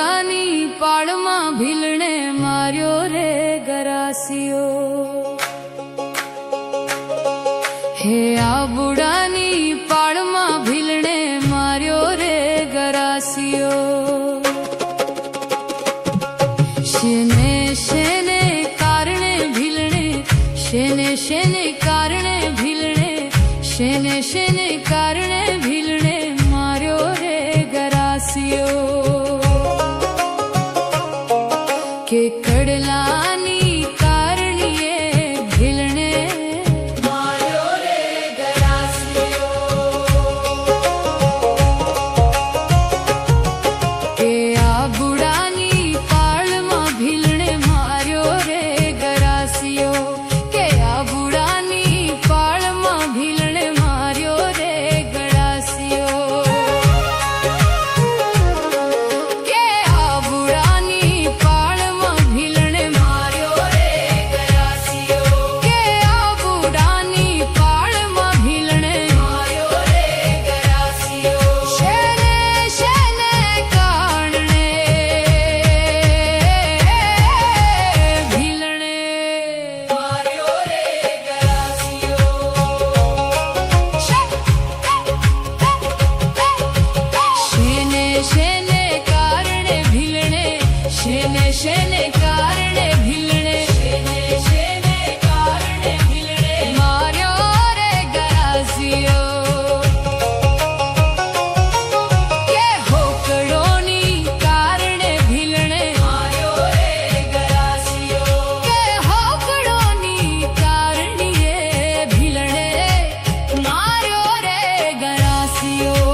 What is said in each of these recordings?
બુડાની પાળમાં ભીલણે માર્યો રે ગરાસિયો હે આ બુડાની પાળમાં ભીલણે માર્યો રે ગરાસિયો શેને શેને કારણે ભીલણે શેને શેને કારણે ભીલણે શેને શેને કારણે ભીલણે માર્યો રે ગરાસિયો કે કડલાની કારણીએ ભીલણે માર્યો રે ગરાસિયો કે આ બુડાની પાળમાં ભીલણે માર્યો રે ગરાસિયો કે આ બુડાની પાળમાં ભીલણે માર્યો રે ગરાસિયો કે આ બુડાની પાળમાં ભીલણે માર્યો રે ગરાસિયો કે આ બુડાની પાળમાં ભીલણે માર્યો રે ગરાસિયો શેને શેને કારણે ભીલણે માર્યો રે ગરાસિયો શેને શેને કારણે ભીલણે શેને શેને કારણે ભીલણે શેને શેને કારણે ભીલણે માર્યો રે ગરાસિયો કે હોકળોની કારણે ભીલણે માર્યો રે ગરાસિયો કે હોકળોની કારણીએ ભીલણે માર્યો રે ગરાસિયો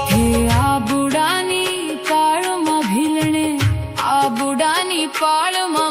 હે આ બુડાની પાળમાં ભીલણે આ બુડાની પાળમાં